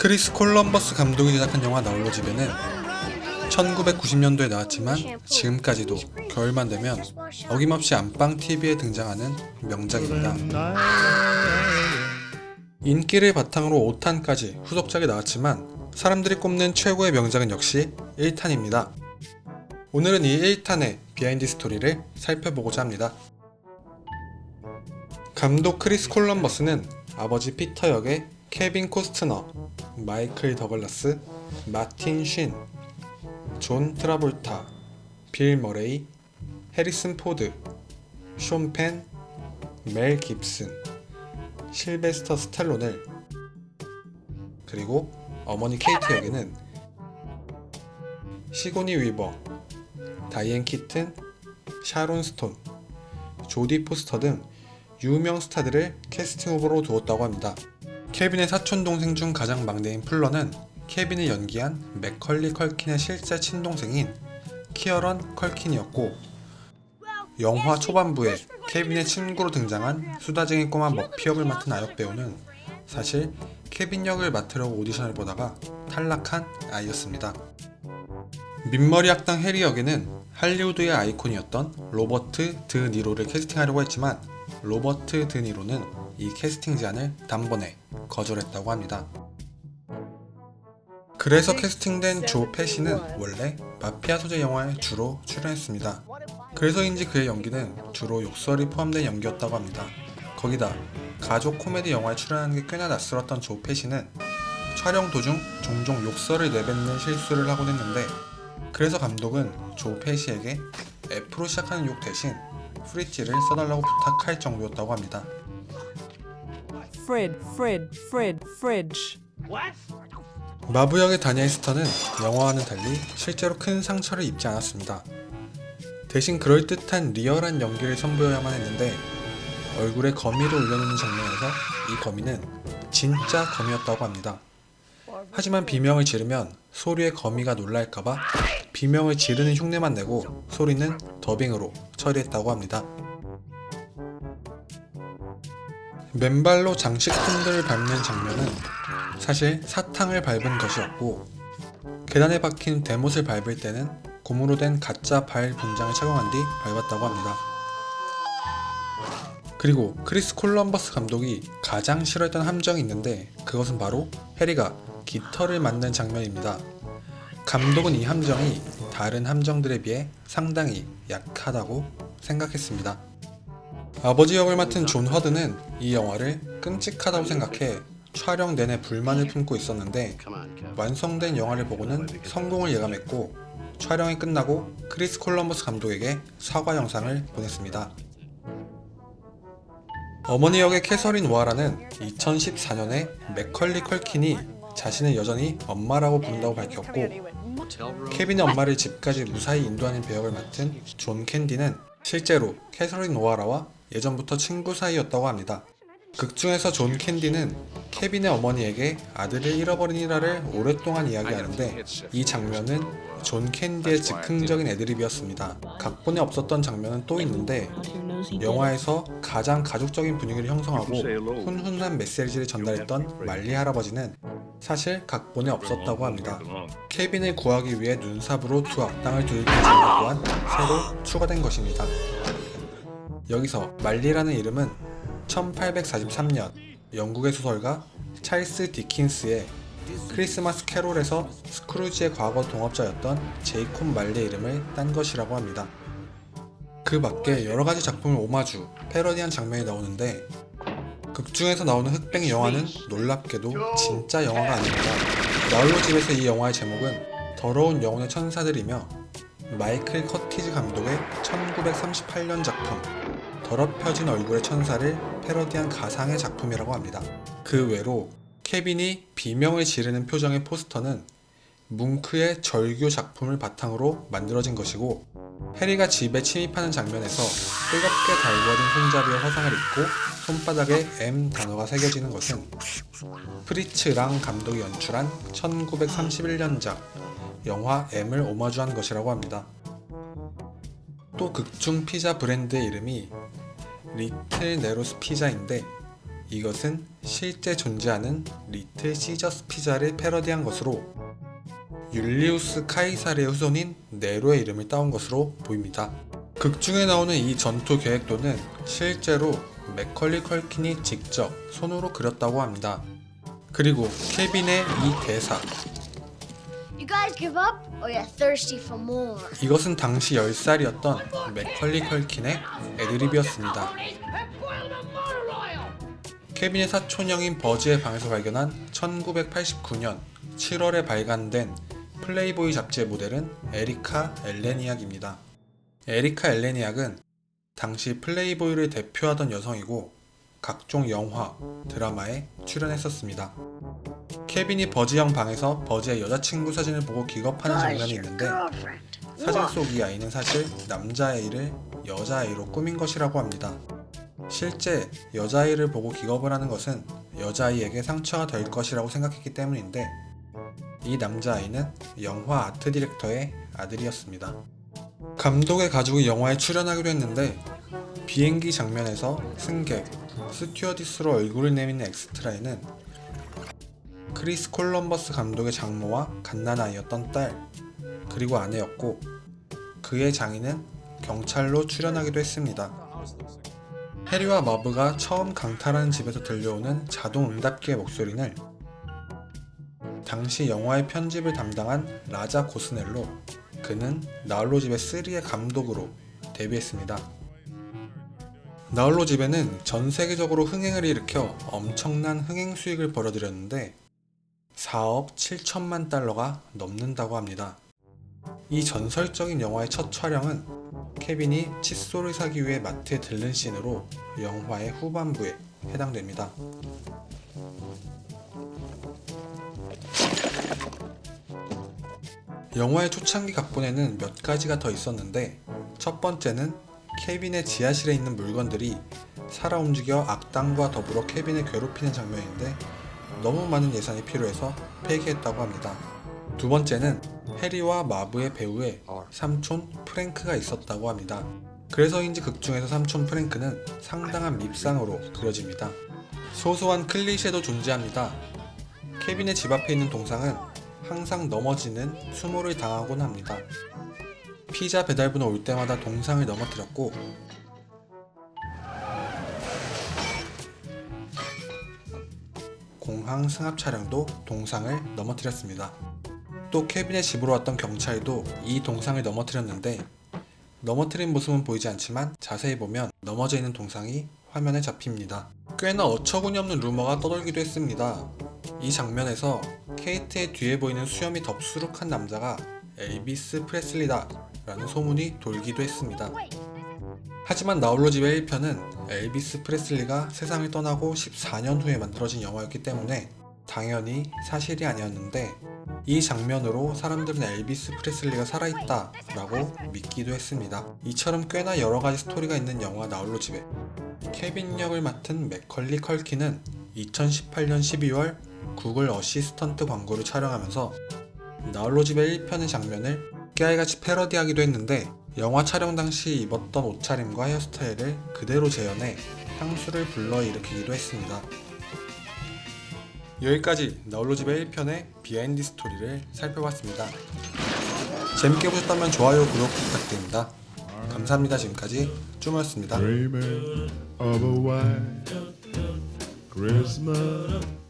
크리스 콜럼버스 감독이 제작한 영화 나홀로 집에는 1990년도에 나왔지만 지금까지도 겨울만 되면 어김없이 안방 TV에 등장하는 명작입니다. 인기를 바탕으로 5탄까지 후속작이 나왔지만 사람들이 꼽는 최고의 명작은 역시 1탄입니다. 오늘은 이 1탄의 비하인드 스토리를 살펴보고자 합니다. 감독 크리스 콜럼버스는 아버지 피터 역의 케빈 코스트너, 마이클 더글라스, 마틴 쉰, 존 트라볼타, 빌 머레이, 해리슨 포드, 숀 펜, 멜 깁슨, 실베스터 스탈론을, 그리고 어머니 케이트 역에는 시고니 위버, 다이앤 키튼, 샤론 스톤, 조디 포스터 등 유명 스타들을 캐스팅 후보로 두었다고 합니다. 케빈의 사촌동생 중 가장 막내인 플러는 케빈을 연기한 맥컬리 컬킨의 실제 친동생인 키어런 컬킨이었고, 영화 초반부에 케빈의 친구로 등장한 수다쟁이 꼬마 머피 역을 맡은 아역 배우는 사실 케빈 역을 맡으려고 오디션을 보다가 탈락한 아이였습니다. 민머리 악당 해리 역에는 할리우드의 아이콘이었던 로버트 드 니로를 캐스팅하려고 했지만 로버트 드 니로는 이 캐스팅 제안을 단번에 거절했다고 합니다. 그래서 캐스팅된 조 페시는 원래 마피아 소재 영화에 주로 출연했습니다. 그래서인지 그의 연기는 주로 욕설이 포함된 연기였다고 합니다. 거기다 가족 코미디 영화에 출연하는 게 꽤나 낯설었던 조 페시는 촬영 도중 종종 욕설을 내뱉는 실수를 하곤 했는데, 그래서 감독은 조 페시에게 F로 시작하는 욕 대신 프리지를 써달라고 부탁할 정도였다고 합니다. fridge. 마부 역의 다니엘 스턴은 영화와는 달리 실제로 큰 상처를 입지 않았습니다. 대신 그럴듯한 리얼한 연기를 선보여야만 했는데, 얼굴에 거미를 올려놓는 장면에서 이 거미는 진짜 거미였다고 합니다. 하지만 비명을 지르면 소리에 거미가 놀랄까봐 비명을 지르는 흉내만 내고 소리는 더빙으로 처리했다고 합니다. 맨발로 장식품들을 밟는 장면은 사실 사탕을 밟은 것이었고, 계단에 박힌 대못을 밟을 때는 고무로 된 가짜 발 분장을 착용한 뒤 밟았다고 합니다. 그리고 크리스 콜럼버스 감독이 가장 싫어했던 함정이 있는데, 그것은 바로 해리가 깃털을 맞는 장면입니다. 감독은 이 함정이 다른 함정들에 비해 상당히 약하다고 생각했습니다. 아버지 역을 맡은 존 허드는 이 영화를 끔찍하다고 생각해 촬영 내내 불만을 품고 있었는데, 완성된 영화를 보고는 성공을 예감했고 촬영이 끝나고 크리스 콜럼버스 감독에게 사과 영상을 보냈습니다. 어머니 역의 캐서린 오하라는 2014년에 맥컬리 컬킨이 자신을 여전히 엄마라고 부른다고 밝혔고, 케빈의 엄마를 집까지 무사히 인도하는 배역을 맡은 존 캔디는 실제로 캐서린 오하라와 예전부터 친구 사이였다고 합니다. 극 중에서 존 캔디는 케빈의 어머니에게 아들을 잃어버린 일화를 오랫동안 이야기하는데, 이 장면은 존 캔디의 즉흥적인 애드립이었습니다. 각본에 없었던 장면은 또 있는데, 영화에서 가장 가족적인 분위기를 형성하고 훈훈한 메시지를 전달했던 말리 할아버지는 사실 각본에 없었다고 합니다. 케빈을 구하기 위해 눈삽으로 두 악당을 들이키는 장면 또한 새로 추가된 것입니다. 여기서 말리라는 이름은 1843년 영국의 소설가 찰스 디킨스의 크리스마스 캐롤에서 스크루지의 과거 동업자였던 제이콥 말리의 이름을 딴 것이라고 합니다. 그 밖에 여러가지 작품을 오마주, 패러디한 장면이 나오는데, 극중에서 나오는 흑백 영화는 놀랍게도 진짜 영화가 아닙니다. 나홀로 집에서 이 영화의 제목은 더러운 영혼의 천사들이며, 마이클 커티즈 감독의 1938년 작품 더럽혀진 얼굴의 천사를 패러디한 가상의 작품이라고 합니다. 그 외로 케빈이 비명을 지르는 표정의 포스터는 뭉크의 절규 작품을 바탕으로 만들어진 것이고, 해리가 집에 침입하는 장면에서 뜨겁게 달궈진 손잡이에 화상을 입고 손바닥에 M 단어가 새겨지는 것은 프리츠 랑 감독이 연출한 1931년작 영화 M을 오마주한 것이라고 합니다. 또 극중 피자 브랜드의 이름이 리틀 네로스 피자인데, 이것은 실제 존재하는 리틀 시저스 피자를 패러디한 것으로 율리우스 카이사르의 후손인 네로의 이름을 따온 것으로 보입니다. 극중에 나오는 이 전투 계획도는 실제로 맥컬리 컬킨이 직접 손으로 그렸다고 합니다. 그리고 케빈의 이 대사, You guys give up or you're thirsty for more? 이것은 당시 10살이었던 맥컬리 컬킨의 애드립이었습니다. 케빈의 사촌형인 버즈의 방에서 발견한 1989년 7월에 발간된 플레이보이 잡지의 모델은 에리카 엘레니악입니다. 에리카 엘레니악은 당시 플레이보이를 대표하던 여성이고 각종 영화, 드라마에 출연했었습니다. 케빈이 버즈 형 방에서 버즈의 여자친구 사진을 보고 기겁하는 장면이 있는데 사진 속 이 아이는 사실 남자아이를 여자아이로 꾸민 것이라고 합니다. 실제 여자아이를 보고 기겁을 하는 것은 여자아이에게 상처가 될 것이라고 생각했기 때문인데 이 남자아이는 영화 아트 디렉터의 아들이었습니다. 감독의 가족이 영화에 출연하기로 했는데 비행기 장면에서 승객, 스튜어디스로 얼굴을 내미는 엑스트라에는 크리스 콜럼버스 감독의 장모와 갓난아이였던 딸, 그리고 아내였고 그의 장인은 경찰로 출연하기도 했습니다. 해리와 머브가 처음 강탈하는 집에서 들려오는 자동 응답기의 목소리는 당시 영화의 편집을 담당한 라자 고스넬로, 그는 나홀로 집의 3의 감독으로 데뷔했습니다. 나홀로 집에는 전 세계적으로 흥행을 일으켜 엄청난 흥행 수익을 벌어들였는데 4억 7천만 달러가 넘는다고 합니다. 이 전설적인 영화의 첫 촬영은 케빈이 칫솔을 사기 위해 마트에 들른 씬으로 영화의 후반부에 해당됩니다. 영화의 초창기 각본에는 몇 가지가 더 있었는데 첫 번째는 케빈의 지하실에 있는 물건들이 살아 움직여 악당과 더불어 케빈을 괴롭히는 장면인데 너무 많은 예산이 필요해서 폐기했다고 합니다. 두 번째는 해리와 마브의 배우에 삼촌 프랭크가 있었다고 합니다. 그래서인지 극중에서 삼촌 프랭크는 상당한 밉상으로 그려집니다. 소소한 클리셰도 존재합니다. 케빈의 집 앞에 있는 동상은 항상 넘어지는 수모를 당하곤 합니다. 피자 배달부는 올 때마다 동상을 넘어뜨렸고 공항 승합 차량도 동상을 넘어뜨렸습니다. 또 케빈의 집으로 왔던 경찰도 이 동상을 넘어뜨렸는데 넘어뜨린 모습은 보이지 않지만 자세히 보면 넘어져 있는 동상이 화면에 잡힙니다. 꽤나 어처구니 없는 루머가 떠돌기도 했습니다. 이 장면에서 케이트의 뒤에 보이는 수염이 덥수룩한 남자가 엘비스 프레슬리다 라는 소문이 돌기도 했습니다. 하지만 나홀로 집의 1편은 엘비스 프레슬리가 세상을 떠나고 14년 후에 만들어진 영화였기 때문에 당연히 사실이 아니었는데 이 장면으로 사람들은 엘비스 프레슬리가 살아있다 라고 믿기도 했습니다. 이처럼 꽤나 여러가지 스토리가 있는 영화 나홀로 집에 케빈 역을 맡은 맥컬리 컬킨은 2018년 12월 구글 어시스턴트 광고를 촬영하면서 나홀로 집의 1편의 장면을 깨알같이 패러디하기도 했는데 영화 촬영 당시 입었던 옷차림과 헤어스타일을 그대로 재현해 향수를 불러일으키기도 했습니다. 여기까지 나홀로 집의 1편의 비하인드 스토리를 살펴봤습니다. 재밌게 보셨다면 좋아요, 구독 부탁드립니다. 감사합니다. 지금까지 쭈모였습니다. Dreaming of a white Christmas.